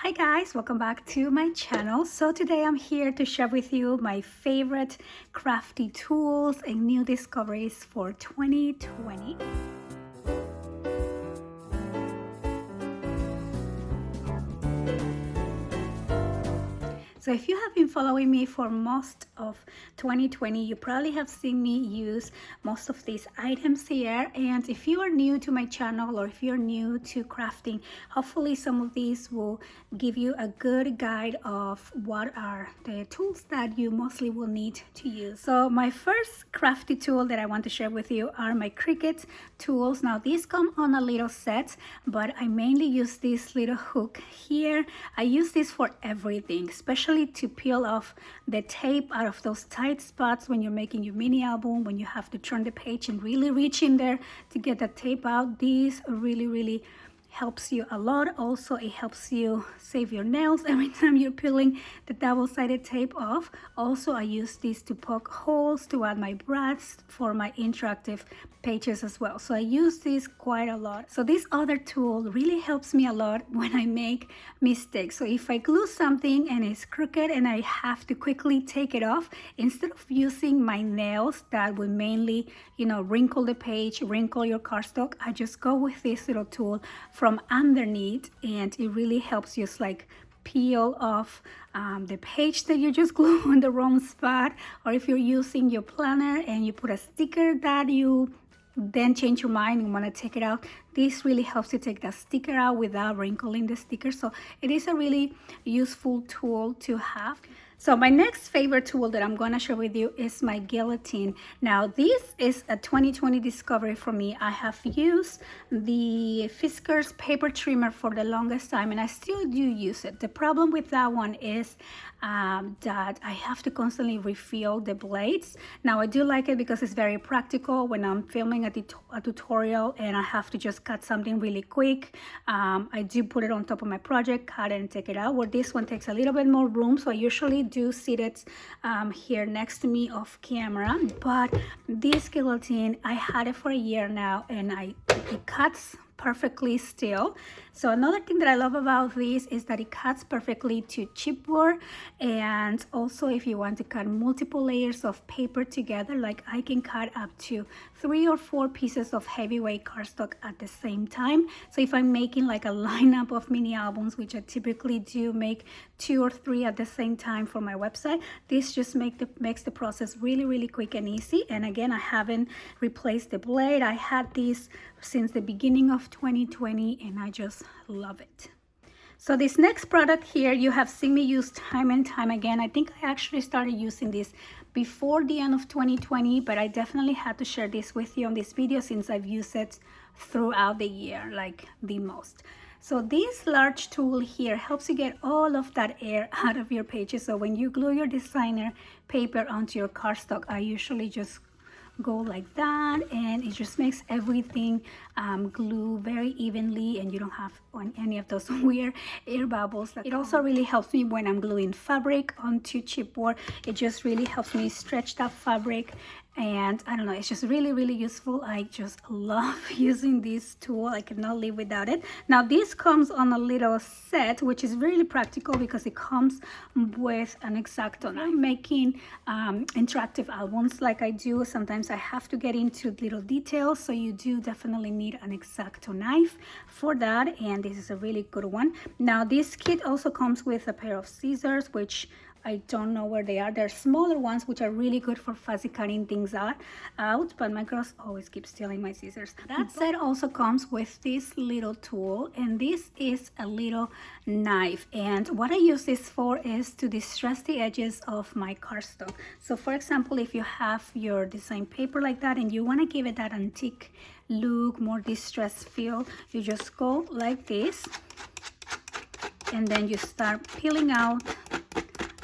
Hi guys, welcome back to my channel. So today I'm here to share with you my favorite crafty tools and new discoveries for 2020. So if you have been following me for most of 2020, you probably have seen me use most of these items here. And if you are new to my channel or if you're new to crafting, hopefully some of these will give you a good guide of what are the tools that you mostly will need to use. So my first crafty tool that I want to share with you are my Cricut tools. Now these come on a little set, but I mainly use this little hook here. I use this for everything, especially to peel off the tape out of those tight spots when you're making your mini album, when you have to turn the page and really reach in there to get the tape out. These really helps you a lot. Also, it helps you save your nails every time you're peeling the double-sided tape off. Also, I use these to poke holes to add my brads for my interactive pages as well. So I use this quite a lot. So this other tool really helps me a lot when I make mistakes. So if I glue something and it's crooked and I have to quickly take it off, instead of using my nails that would mainly, wrinkle the page, wrinkle your cardstock, I just go with this little tool from underneath, and it really helps you like peel off the page that you just glue on the wrong spot. Or if you're using your planner and you put a sticker that you then change your mind and want to take it out, this really helps you take that sticker out without wrinkling the sticker. So it is a really useful tool to have. So my next favorite tool that I'm going to share with you is my Guillotine. Now this is a 2020 discovery for me. I have used the Fiskars paper trimmer for the longest time, and I still do use it. The problem with that one is that I have to constantly refill the blades. Now I do like it because it's very practical when I'm filming a tutorial and I have to just cut something really quick. I do put it on top of my project, cut it and take it out, where this one takes a little bit more room. So I usually do sit it here next to me off camera. But this Guillotine, I had it for a year now, and it cuts perfectly still. So another thing that I love about this is that it cuts perfectly to chipboard, and also if you want to cut multiple layers of paper together, like I can cut up to 3 or 4 pieces of heavyweight cardstock at the same time. So if I'm making like a lineup of mini albums, which I typically do make 2 or 3 at the same time for my website, this just makes the process really quick and easy. And again, I haven't replaced the blade. I had this since the beginning of 2020 and I just love it. So this next product here, you have seen me use time and time again. I think I actually started using this before the end of 2020, but I definitely had to share this with you on this video since I've used it throughout the year, like the most. So this large tool here helps you get all of that air out of your pages. So when you glue your designer paper onto your cardstock, I usually just go like that, and it just makes everything glue very evenly, and you don't have any of those weird air bubbles. It also really helps me when I'm gluing fabric onto chipboard. It just really helps me stretch that fabric, and I don't know, it's just really useful. I just love using this tool. I cannot live without it. Now this comes on a little set, which is really practical because it comes with an X-Acto knife. I'm making interactive albums like I do. Sometimes I have to get into little details, so you do definitely need an X-Acto knife for that, and this is a really good one. Now this kit also comes with a pair of scissors, which I don't know where they are. They're smaller ones, which are really good for fuzzy cutting things out, but my girls always keep stealing my scissors. That set also comes with this little tool, and this is a little knife. And what I use this for is to distress the edges of my cardstock. So for example, if you have your design paper like that and you want to give it that antique look, more distressed feel, you just go like this, and then you start peeling out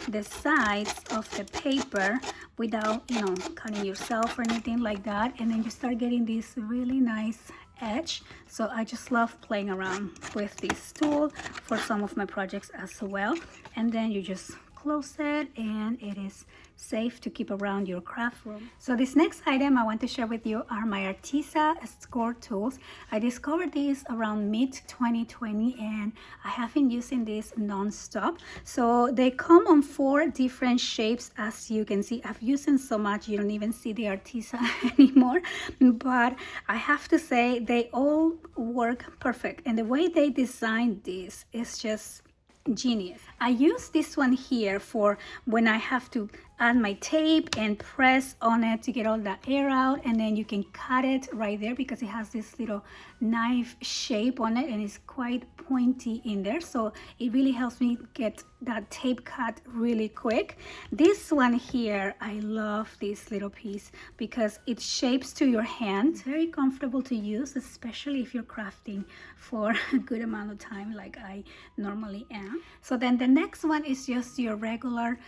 the sides of the paper without cutting yourself or anything like that, and then you start getting this really nice edge. So I just love playing around with this tool for some of my projects as well. And then you just closet, and it is safe to keep around your craft room. So this next item I want to share with you are my Artisa score tools. I discovered these around mid-2020 and I have been using this non-stop. So they come on 4 different shapes. As you can see, I've used them so much you don't even see the Artisa anymore, but I have to say they all work perfect, and the way they designed this is just genius. I use this one here for when I have to add my tape and press on it to get all that air out, and then you can cut it right there because it has this little knife shape on it and it's quite pointy in there, so it really helps me get that tape cut really quick. This one here, I love this little piece because it shapes to your hand. It's very comfortable to use, especially if you're crafting for a good amount of time like I normally am. So then the next one is just your regular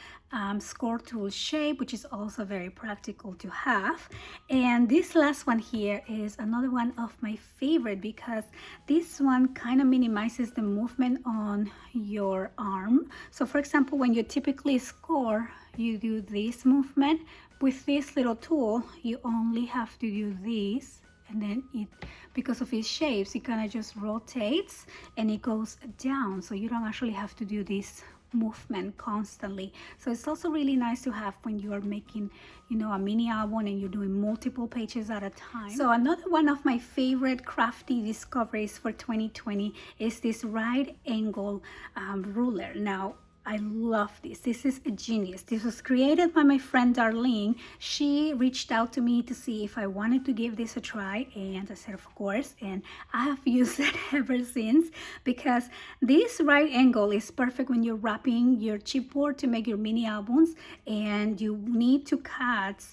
score tool shape, which is also very practical to have. And this last one here is another one of my favorite because this one kind of minimizes the movement on your arm. So for example, when you typically score, you do this movement. With this little tool, you only have to do this, and then it, because of its shapes, it kind of just rotates and it goes down, so you don't actually have to do this movement constantly. So it's also really nice to have when you are making, you know, a mini album and you're doing multiple pages at a time. So another one of my favorite crafty discoveries for 2020 is this right angle ruler. Now I love this. This is a genius. This was created by my friend Darlene. She reached out to me to see if I wanted to give this a try, and I said of course, and I have used it ever since because this right angle is perfect when you're wrapping your chipboard to make your mini albums and you need to cut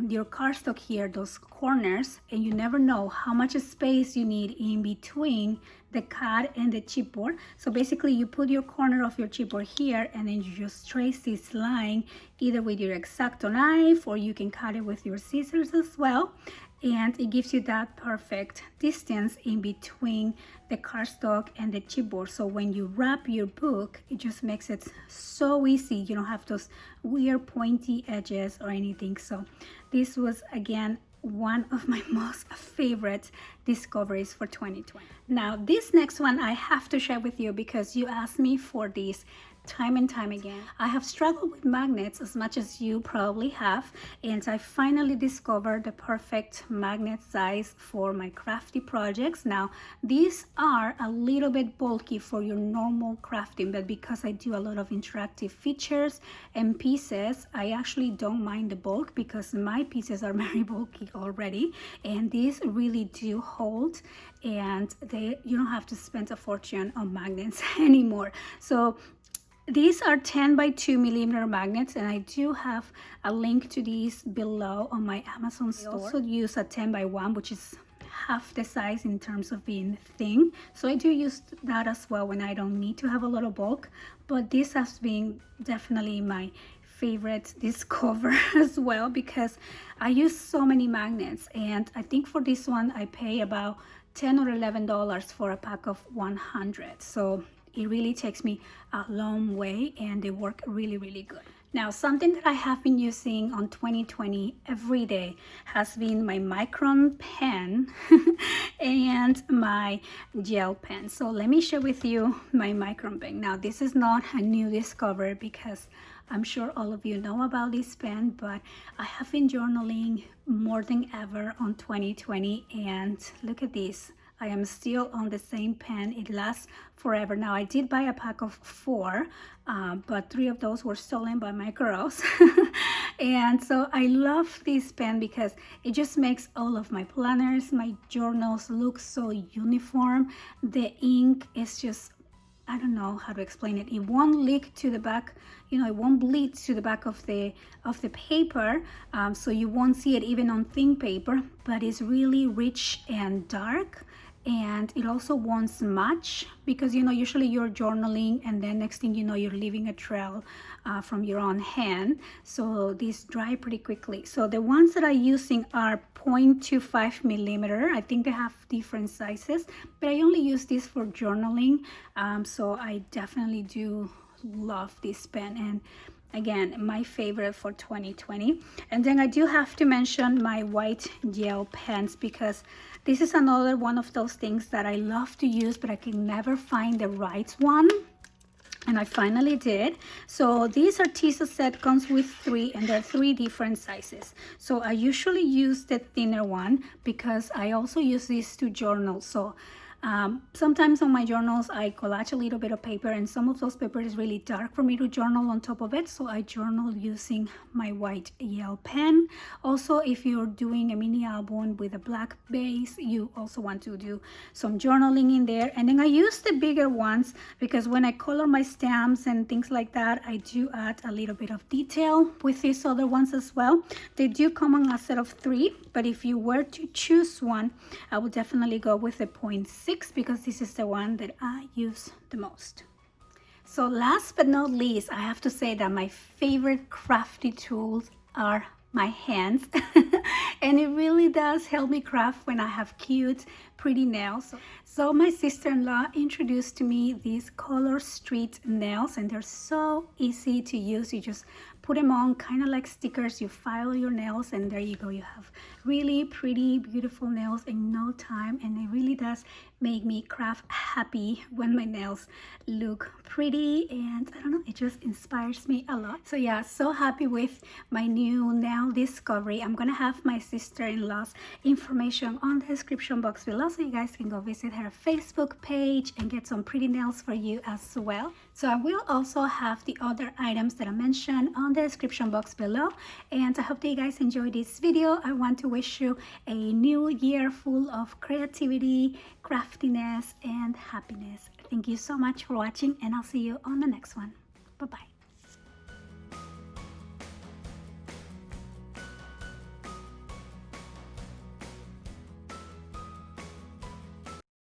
your cardstock here, those corners, and you never know how much space you need in between the card and the chipboard. So basically you put your corner of your chipboard here and then you just trace this line either with your X-Acto knife or you can cut it with your scissors as well, and it gives you that perfect distance in between the cardstock and the chipboard. So when you wrap your book, it just makes it so easy. You don't have those weird pointy edges or anything. So this was again one of my most favorite discoveries for 2020. Now this next one I have to share with you because you asked me for this time and time again. I have struggled with magnets as much as you probably have, and I finally discovered the perfect magnet size for my crafty projects. Now these are a little bit bulky for your normal crafting, but because I do a lot of interactive features and pieces, I actually don't mind the bulk because my pieces are very bulky already, and these really do hold, and you don't have to spend a fortune on magnets anymore. So these are 10 by 2 millimeter magnets, and I do have a link to these below on my Amazon store. I also use a 10 by 1, which is half the size in terms of being thin. So I do use that as well when I don't need to have a lot of bulk. But this has been definitely my favorite discover as well because I use so many magnets, and I think for this one I pay about $10 or $11 for a pack of 100. So it really takes me a long way, and they work really, really good. Now, something that I have been using on 2020 every day has been my Micron pen and my gel pen. So let me share with you my Micron pen. Now, this is not a new discovery because I'm sure all of you know about this pen, but I have been journaling more than ever on 2020, and look at this. I am still on the same pen. It lasts forever. Now I did buy a pack of 4, but 3 of those were stolen by my girls. And so I love this pen because it just makes all of my planners, my journals look so uniform. The ink is just, I don't know how to explain it. It won't leak to the back, you know, it won't bleed to the back of the paper, so you won't see it even on thin paper, but it's really rich and dark. And it also won't smudge because, you know, usually you're journaling and then next thing you know you're leaving a trail from your own hand. So these dry pretty quickly. So the ones that I'm using are 0.25 millimeter. I think they have different sizes, but I only use this for journaling. So I definitely do love this pen, and again, my favorite for 2020. And then I do have to mention my white gel pens, because this is another one of those things that I love to use, but I can never find the right one. And I finally did. So this Artisa set comes with 3, and there are 3 different sizes. So I usually use the thinner one because I also use this to journal. So sometimes on my journals I collage a little bit of paper, and some of those paper is really dark for me to journal on top of it, so I journal using my white gel pen. Also, if you're doing a mini album with a black base, you also want to do some journaling in there. And then I use the bigger ones because when I color my stamps and things like that, I do add a little bit of detail with these other ones as well. They do come on a set of 3, but if you were to choose one, I would definitely go with the 0.6, because this is the one that I use the most. So last but not least, I have to say that my favorite crafty tools are my hands. And it really does help me craft when I have cute, pretty nails. So my sister-in-law introduced to me these Color Street nails, and they're so easy to use. You just put them on kind of like stickers. You file your nails, and there you go. You have really pretty, beautiful nails in no time. And it really does make me craft happy when my nails look pretty, and I don't know, it just inspires me a lot. So yeah, so happy with my new nail discovery. I'm gonna have my sister-in-law's information on the description box below, so you guys can go visit her Facebook page and get some pretty nails for you as well. So I will also have the other items that I mentioned on the description box below. And I hope that you guys enjoyed this video. I want to wish you a new year full of creativity, craftiness, and happiness. Thank you so much for watching, and I'll see you on the next one. Bye-bye.